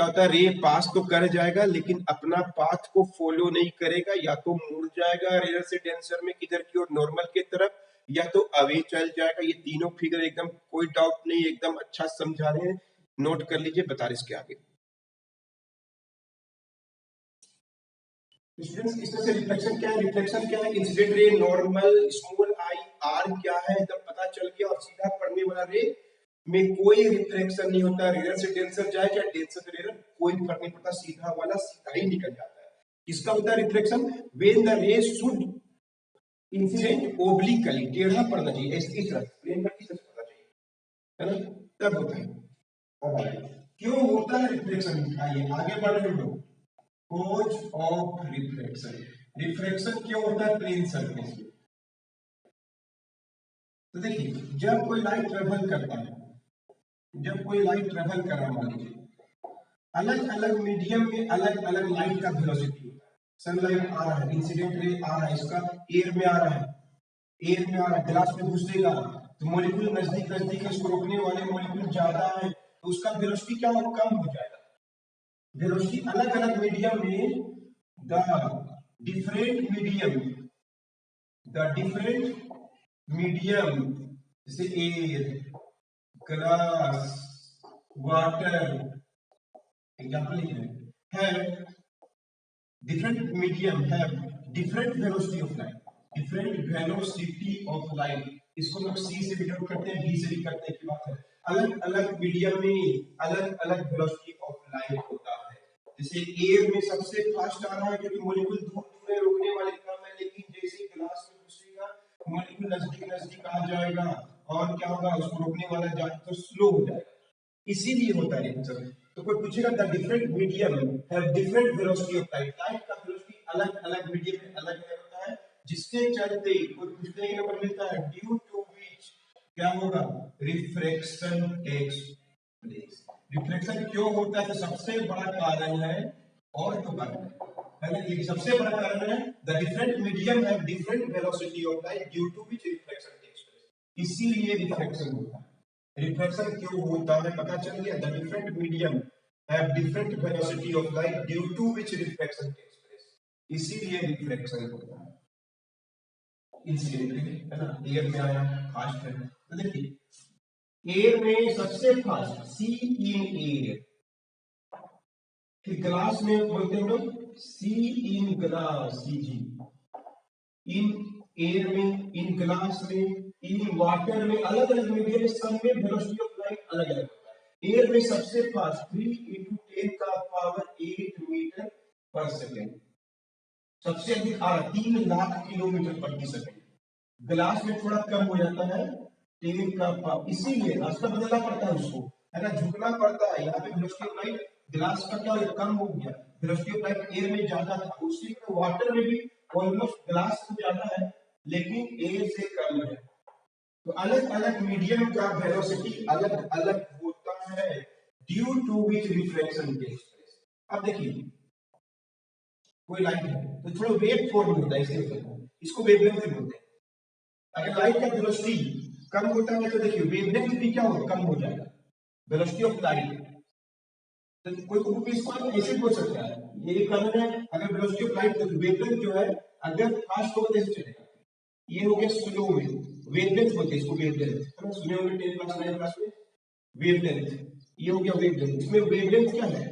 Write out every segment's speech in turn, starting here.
होता है, रे पास तो कर जाएगा लेकिन अपना पाथ को फॉलो नहीं करेगा, या तो मुड़ जाएगा रेयर से डेंसर में किधर की ओर नॉर्मल की तरफ, या तो अवे चल जाएगा। ये तीनों फिगर एकदम कोई डाउट नहीं, एकदम अच्छा समझा रहे हैं, नोट कर लीजिए, बता रहे इसके आगे। स्टूडेंट्स इसमें से रिफ्लेक्शन क्या है, रिफ्लेक्शन क्या है, incident ray, normal, small I, are क्या है एकदम पता चल गया। और सीधा पड़ने वाला रे में कोई रिफ्लेक्शन नहीं होता, रेयर से डेंसर जाए या डेंसर से रेयर कोई फर्क नहीं पड़ता, सीधा वाला सीधा ही निकल जाता है। किसका होता है रिफ्लेक्शन, व्हेन द रे शुड इंसिडेंट ओब्लिकली, टेढ़ा पड़ना चाहिए इस तरफ, प्लेन पर की तरफ पड़ना चाहिए, है ना, तब होता है। अब क्यों होता है रिफ्लेक्शन, आइए आगे बढ़ रहे हो। कोज ऑफ रिफ्लेक्शन, रिफ्लेक्शन क्यों होता है प्लेन सरफेस में। तो देखिए जब कोई लाइट ट्रेवल करता है, जब कोई लाइट ट्रेवल कर रहा मान लीजिए, अलग अलग मीडियम में अलग अलग लाइट का वेलोसिटी होता है। सनलाइट आ रहा है, इंसिडेंट रे आ रहा है, इसका एयर में आ रहा है, एयर में आ रहा है, ग्लास में घुसेगा तो मॉलिक्यूल नजदीक नजदीक है, उसको रोकने वाले मॉलिक्यूल ज्यादा है तो उसका वेलोसिटी क्या हो, कम हो जाएगा। वेलोसिटी अलग अलग मीडियम में, द डिफरेंट मीडियम जैसे एयर, ग्लास, वाटर, एग्जाम्पल लिख रहे हैं, different medium have different velocity of light, different velocity of light। इसको लोग c से डिनोट करते हैं, b से भी करते हैं की बात है। अलग अलग मीडियम में अलग अलग वेलोसिटी ऑफ लाइट होता है। जैसे एयर में सबसे फास्ट आ रहा है क्योंकि मॉलिक्यूल दूर दूर है, रोकने वाले कम है, लेकिन जैसे ग्लास में घुसेगा मॉलिक्यूल नजदीक नजदीक आ जाएगा और क्या होगा, उसको रोकने वाला जाए तो स्लो हो जाएगा, इसीलिए होता है रिफ्लेक्शन। तो कोई पूछेगा the different medium have different velocity of light, light का वेलोसिटी अलग अलग मीडियम में अलग अलग होता है, जिसके चलते कोई पूछने के नंबर मिलता है, ड्यू टू व्हिच क्या होगा, रिफ्रैक्शन टेक्स प्लेस। रिफ्लेक्शन क्यों होता है, तो सबसे बड़ा कारण है, और तो कारण है ना, ये सबसे बड़ा कारण है the different medium have different velocity of light due to which reflection takes place, इसीलिए रिफ्लेक्शन होता है। रिफ्लेक्शन क्यों होता है पता चल गया, the different medium have different velocity of light due to which reflection takes place, इसीलिए रिफ्लेक्शन होता है। इंसिडेंटली है ना, एयर में आया फास्ट है, तो देखिए एयर में सबसे फास्ट सी इन एयर, फिर ग्लास में बोलते हैं लोग सी in glass, C ji, in air में, इन ग्लास में, इन वाटर में, अलग अलग मीडियम, सब में वेलोसिटी ऑफ लाइट अलग अलग होता है। एयर में सबसे फास्ट 3 × 10⁸ मीटर पर सेकेंड, सबसे अधिक आ रहा 3 लाख किलोमीटर प्रति सेकेंड। ग्लास में थोड़ा कम हो जाता है 10 का पावर, इसीलिए रास्ता बदलना पड़ता है उसको, है ना, झुकना पड़ता है। यहाँ पे वेलोसिटी ऑफ लाइट ग्लास का क्या कम हो गया, वेलोसिटी ऑफ लाइट एयर में ज्यादा था, उसी में वाटर में भी ऑलमोस्ट ग्लास से ज्यादा है लेकिन एयर से कम है। तो अलग अलग मीडियम का वेलोसिटी अलग अलग होता है due to which reflection takes place. अब देखिए कोई लाइट है तो थोड़ा वेव फॉर्म होता है, इसको वेवलेंथ बोलते हैं। अगर लाइट का वेलोसिटी कम होता है तो देखिए वेवलेंथ भी क्या होगा, कम हो जाएगा, वेलोसिटी ऑफ लाइट। तो कोई इसको ऐसे बोल सकता है, ये कारण है, अगर वेलोसिटी ऑफ लाइट वेवलेंथ जो है अगर फास्ट होगा तो चलेगा, ये हो गया स्लो में, वेवलेंथ बोलते हैं इसको, वेवलेंथ है ना, सुने होंगे 10 क्लास 9 क्लास में वेवलेंथ, ये हो गया वेवलेंथ। इसमें वेवलेंथ क्या है,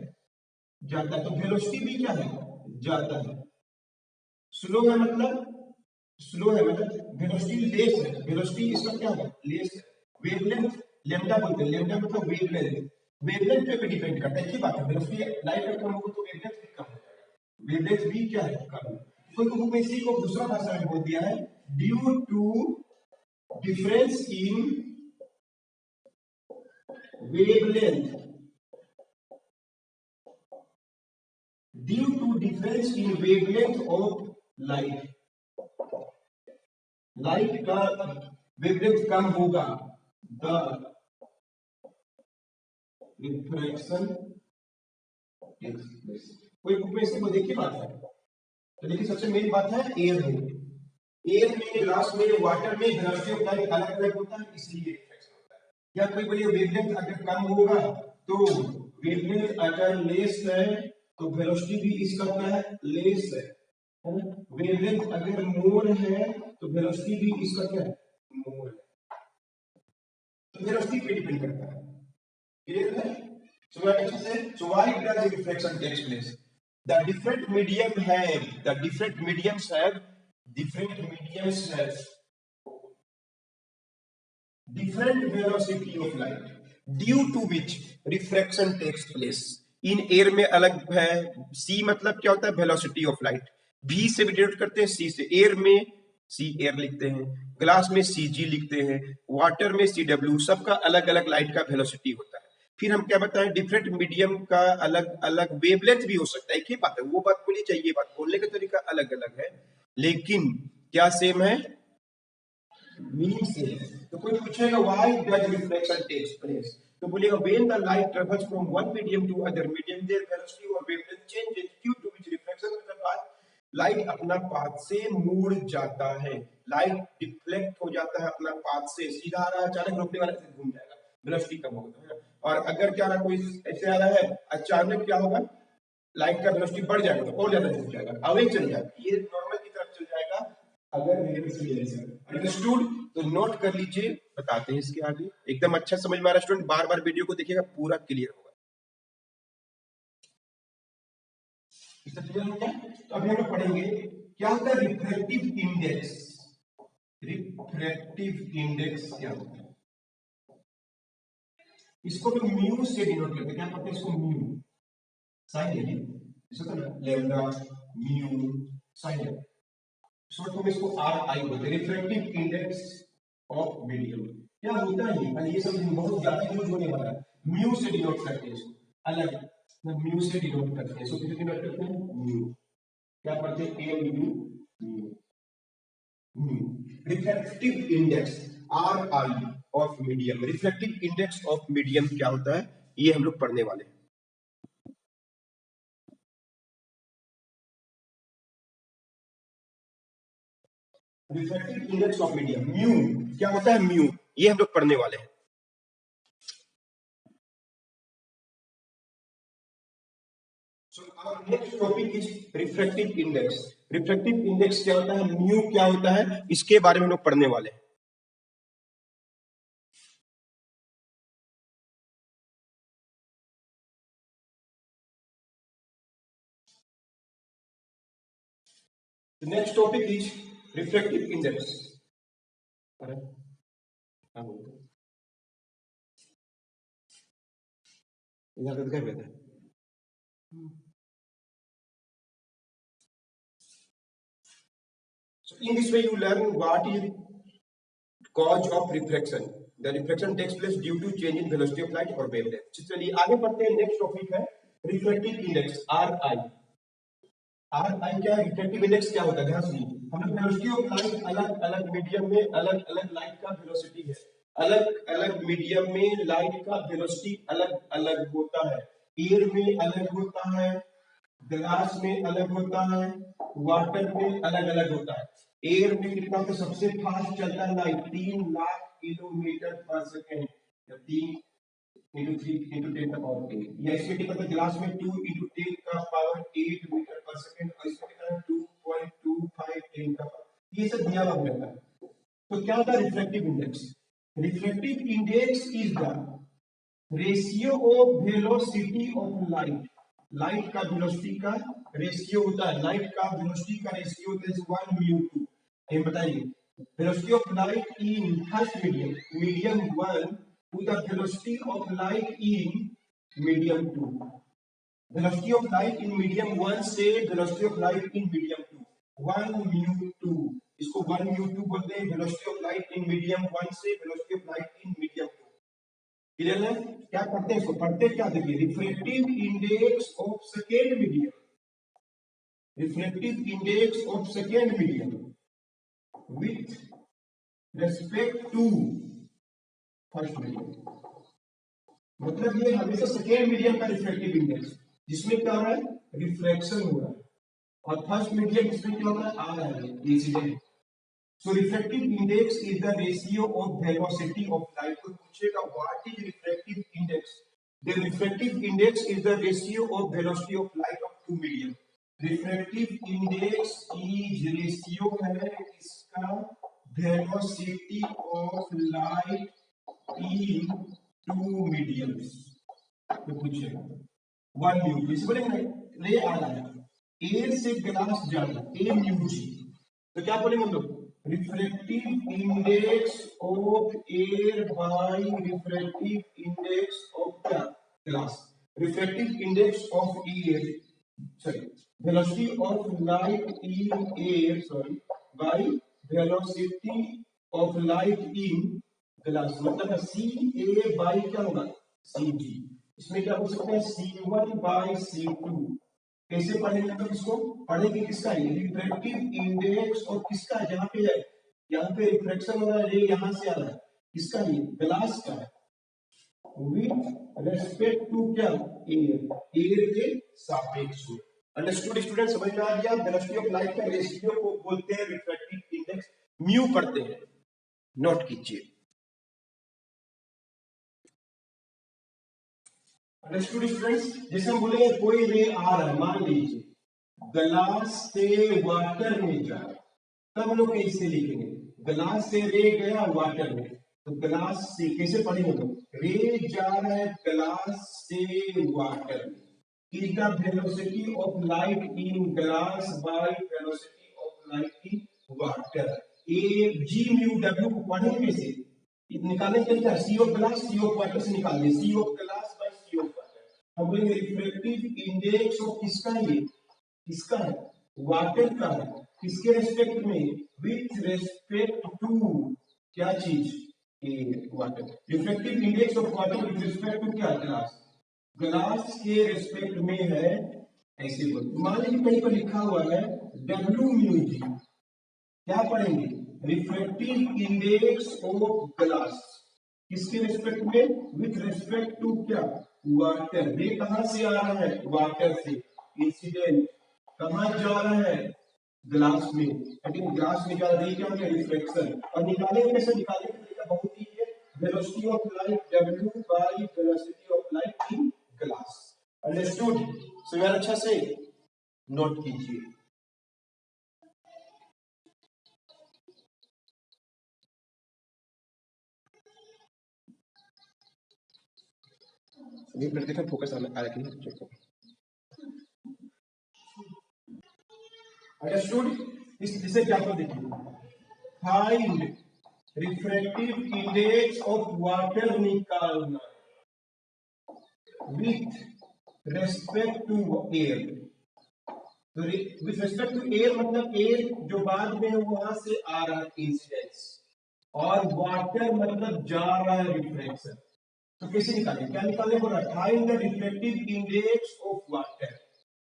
ज्यादा, तो वेलोसिटी भी क्या है, ज्यादा है। स्लो है मतलब वेलोसिटी लेस है, वेलोसिटी इसका क्या है, लेस है। वेवलेंथ लैम्डा बोलते हैं, लैम्डा मतलब वेवलेंथ, वेवलेंथ पे भी डिपेंड करता है, एक ही बात है, वेलोसिटी लाइट का कम होगा तो वेवलेंथ भी कम हो जाएगा, वेवलेंथ भी क्या है, कम। कोई बुक में इसी को दूसरा भाषा में बोल दिया है, due to difference in wavelength, due to difference in wavelength of light, light का वेवलेंथ कम होगा, द रिफ्रैक्शन टेक्स प्लेस। कोई बुक में इसको देखिए बात है, तो देखिए सबसे मेन बात है एयर में, एयर में, ग्लास में, वाटर में वेलोसिटी ऑफ लाइट अलग अलग होता है, इसलिए रिफ्लेक्शन होता है। या कोई बोलिए वेवलेंथ अगर कम होगा तो वेवलेंथ अगर लेस है तो वेलोसिटी भी इसका क्या है, लेस है ना। वेवलेंथ अगर मोर है तो वेलोसिटी भी इसका क्या है, मोर है। तो वेलोसिटी पे डिपेंड करता है, क्लियर है। So what it says, so why does reflection takes place? The different medium have the different mediums have different velocity of light due to which refraction takes place. In air में अलग है, सी मतलब क्या होता है, velocity of light. भी से भी डिनोट करते हैं, सी से। एयर में सी एयर लिखते हैं, ग्लास में सी जी लिखते हैं, वाटर में सी डब्ल्यू। सबका अलग अलग लाइट का वेलोसिटी होता है। फिर हम क्या बताएं, डिफरेंट मीडियम का अलग अलग वेवलेंथ भी हो सकता है। एक ही बात है, वो बात बोली चाहिए, बात बोलने का तरीका अलग अलग है, लेकिन क्या सेम है, मीनिंग सेम है। तो कोई पूछेगा why does reflection takes place, तो बोलेगा when the light travels from one medium to other medium their velocity और wavelength changes due to which reflection मतलब लाइट अपना पाथ से मुड़ जाता है। लाइट डिफ्लेक्ट हो जाता है अपना पाथ से, सीधा आ रहा है, अचानक रोकने वाले से घूम जाएगा, वेलोसिटी कम होता है। और अगर क्या रहा, कोई ऐसे आ रहा है, अचानक क्या होगा, लाइट का वेलोसिटी बढ़ जाएगा तो और ज्यादा झुक जाएगा, अवे चल जाएगा, ये नॉर्मल की तरफ चल जाएगा। अगर अंडरस्टूड तो नोट कर लीजिए, बताते हैं इसके आगे। एकदम अच्छा समझ में आ रहा है स्टूडेंट, बार बार वीडियो को देखिएगा, पूरा क्लियर होगा। इससे क्लियर हो गया। तो अभी हम लोग पढ़ेंगे क्या होता है रिफ्रैक्टिव इंडेक्स। रिफ्रैक्टिव इंडेक्स क्या होता है, इसको तो म्यू से डिनोट करते हैं। क्या करते हैं इसको, म्यू साइन है, जैसे ना लैम्डा म्यू साइन है, शॉर्ट फॉर्म इसको आर आई बोलते हैं, रिफ्रैक्टिव इंडेक्स ऑफ मीडियम। क्या होता है ये सब बहुत ज्यादा यूज होने वाला है। म्यू से डिनोट करते हैं इसको, अलग म्यू से डिनोट करते हैं इसको, किसे डिनोट करते हैं, म्यू। क्या पढ़ते हैं, M U mu. Refractive index R I of medium. Refractive index of medium क्या होता है, ये हम लोग पढ़ने वाले हैं। Refractive index of medium, mu क्या होता है, म्यू, ये हम लोग पढ़ने वाले हैं। So our next topic is refractive index. Refractive index क्या होता है, म्यू क्या होता है, इसके बारे में हम लोग पढ़ने वाले हैं। The next topic is refractive index. अरे क्या बोलते हैं, इधर कर देते हैं। So in this way you learn what is cause of refraction. The refraction takes place due to change in velocity of light or wavelength. चलिए आगे बढ़ते हैं, नेक्स्ट टॉपिक है refractive index R I. Are आई क्या है, refractive index क्या होता है, ध्यान सुनिए। हम लोग वेलोसिटी ऑफ लाइट अलग अलग मीडियम में अलग अलग लाइट का वेलोसिटी है, अलग अलग मीडियम में लाइट का वेलोसिटी अलग अलग होता है। एयर में अलग होता है, ग्लास में अलग होता है, वाटर में अलग अलग होता है। एयर में कितना, तो सबसे फास्ट चलता है लाइट 3 लाख किलोमीटर पर सेकेंड, 3 × 10⁸ या इसमें कितना था, ग्लास में 2 × 10⁸ मीटर पर सेकेंड, और इसमें कितना 2.25 10 का, ये सब दिया हुआ रहता है। तो क्या होता है refractive index, refractive index is the ratio of velocity of light. Light का वेलोसिटी का रेशियो होता है, लाइट का वेलोसिटी का रेशियो होता है 1 म्यू 2। ये बताइए, velocity of light in first medium, medium 1 to the velocity of light in medium 2। Velocity of light in medium 1 से velocity of light in medium 2, 1 mu 2, इसको 1 म्यू 2 बोलते हैं। Velocity of light in medium 1 से velocity of light in medium 2, clear है। क्या पढ़ते हैं इसको, पढ़ते क्या, देखिए refractive index of second medium, refractive index of second medium with respect to first medium. मतलब ये हमेशा सेकेंड मीडियम का रिफ्रैक्टिव इंडेक्स, जिसमें क्या हो रहा है, रिफ्रैक्शन हो रहा है, और फर्स्ट मीडियम इसमें क्या होता है, आ रहा है, incident. So refractive index is the ratio of velocity of light. तो पूछेगा what is refractive index? The refractive index is the ratio of velocity of light of two medium. Refractive index is ratio है इसका velocity of light in two mediums. तो पूछेगा one mu, इसे बोलेंगे रे आ रहा है ए से ग्लास जाना ए म्यू जी, तो क्या बोलेंगे हम लोग refractive index of air by refractive index of क्या glass, refractive index of air sorry velocity of light in air sorry by velocity of light in glass, मतलब सी ए बाई क्या होगा सी जी, इसमें क्या बोल सकते हैं C1 बाई C2। कैसे पढ़ेंगे तो इसको पढ़ेंगे किसका है रिफ्रैक्टिव इंडेक्स और किसका जहां पे है यहाँ पे रिफ्लेक्शन हो रहा है रे यहां से आ रहा है किसका ये ग्लास का है विथ रेस्पेक्ट टू क्या एयर एयर के सापेक्ष में। अंडरस्टूड स्टूडेंट, समझ में आ गया? वेलोसिटी ऑफ लाइट का रेशियो को बोलते हैं रिफ्रैक्टिव इंडेक्स, म्यू पढ़ते हैं, नोट कीजिए। अंडरस्टूड स्टूडेंट्स, जैसे हम बोलेंगे कोई रे आ रहा है, मान लीजिए ग्लास से वाटर में जा रहा है, तब लोग कैसे लिखेंगे ग्लास से रे गया वाटर में, तो ग्लास से कैसे पढ़ेंगे लोग रे जा रहा है ग्लास से वाटर में, is the velocity of light in glass by velocity of light in water। A G mu W को पढ़ेंगे कैसे निकालने के लिए C of glass C of water से निकाल दे C of glass by C of water. हम बोलेंगे रिफ्रैक्टिव इंडेक्स ऑफ किसका है किसका है वाटर का है, किसके रेस्पेक्ट में विथ रेस्पेक्ट टू क्या चीज water, refractive index of water with respect to क्या ग्लास, ग्लास के रेस्पेक्ट में है। ऐसे बोल मान लीजिए कहीं पर लिखा हुआ है डब्ल्यू म्यू जी, क्या पढ़ेंगे रिफ्रैक्टिव इंडेक्स ऑफ ग्लास किसके रेस्पेक्ट में विथ रेस्पेक्ट टू क्या वाटर, रे कहां से आ रहा है वाटर से, इंसिडेंट कहां जा रहा है ग्लास में, लेकिन ग्लास में जा रही क्या है रिफ्लेक्शन। और निकालेंगे कैसे, निकालने का तरीका बहुत ही है velocity of light w by velocity of light in glass. Understood? So यार अच्छा से नोट कीजिए। एक मिनट देखा फोकस आ रहा है कि नहीं चेक करो। अंडरस्टूड? इसे क्या तो देखिए find refractive index of water निकालना विथ रेस्पेक्ट टू एयर, तो विथ रेस्पेक्ट टू एयर मतलब एयर जो बाद में वहां से आ रहा है इंसिडेंस, और वाटर मतलब जा रहा है रिफ्लेक्शन। तो कैसे निकालें, क्या निकालने को रहा है find the refractive index of water,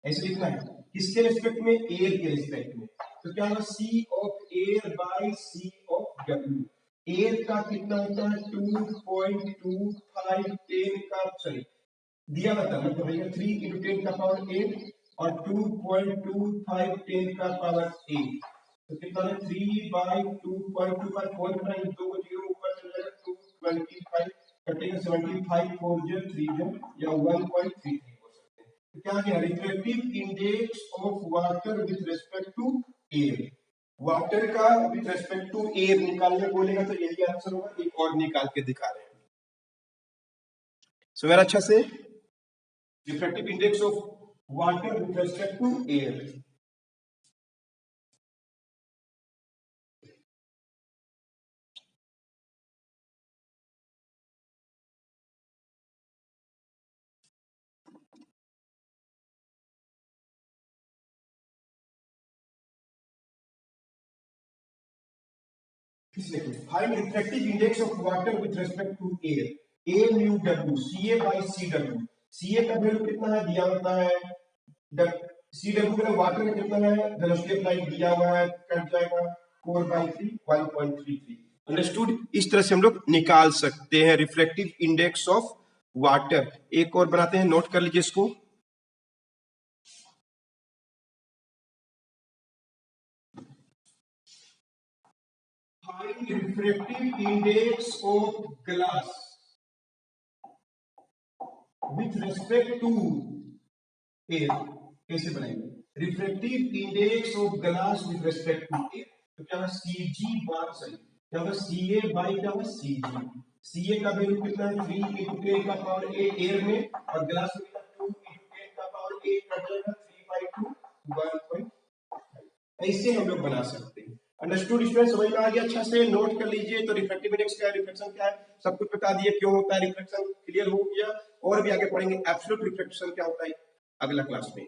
ऐसे लिखना है किसके रेस्पेक्ट में एयर के रेस्पेक्ट में, तो क्या होगा C of air by C of W, air का कितना होता है 2.25 10 का सॉरी दिया रहता है मतलब भैया 3 into 10 का पावर 8 और 2.25 10 का पावर 8, तो कितना है 3 बाय 2.25 4 का दो जीरो ऊपर चला जाएगा 225 कटेगा 75 4 जो 3 जो या 1.33 हो सकते हैं। तो क्या है refractive index of water with respect to air, water का विथ रेस्पेक्ट टू एयर निकालने बोलेगा तो यही आंसर होगा, एक और निकाल के दिखा रहे हैं। सो मेरा अच्छा से refractive index of water with respect to air, find refractive index of water with respect to air, A mu W C A by C W, C A का वैल्यू कितना है दिया होता है, सी डब्ल्यू का वाटर में कितना है वेलोसिटी ऑफ लाइट दिया हुआ है, कट जाएगा 4/3 1.33। अंडरस्टूड? इस तरह से हम लोग निकाल सकते हैं रिफ्रैक्टिव इंडेक्स ऑफ वाटर। एक और बनाते हैं, नोट कर लीजिए इसको, find refractive index of glass with respect to air कैसे बनाएंगे refractive index of glass with respect to air तो क्या है सी जी बार सही क्या होगा सी ए बाई क्या होगा सी जी सी ए का वैल्यू कितना है 3 into 10 का पावर 8 एयर में और ग्लास में कितना 2 into 10 का पावर 8 कट जाएगा 3 by 2 1.5 ऐसे हम लोग बना सकते हैं अंडरस्टूड स्टूडेंट समझ में आ गया अच्छा से नोट कर लीजिए तो रिफ्रेक्टिव इंडेक्स क्या है रिफ्लेक्शन क्या है सब कुछ बता दिए क्यों होता है रिफ्लेक्शन क्लियर हो गया और भी आगे पढ़ेंगे एब्सोल्यूट रिफ्लेक्शन क्या होता है अगला क्लास में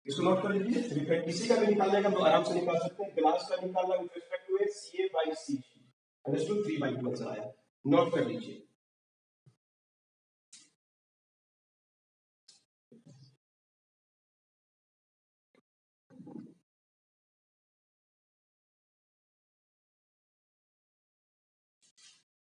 इसको नोट कर लीजिए रिफ्लेक्ट किसी का भी निकालने का तो आराम से निकाल सकते हैं ग्लास का निकालना with respect to C A by C G understood 3/2 answer आया नोट कर लीजिए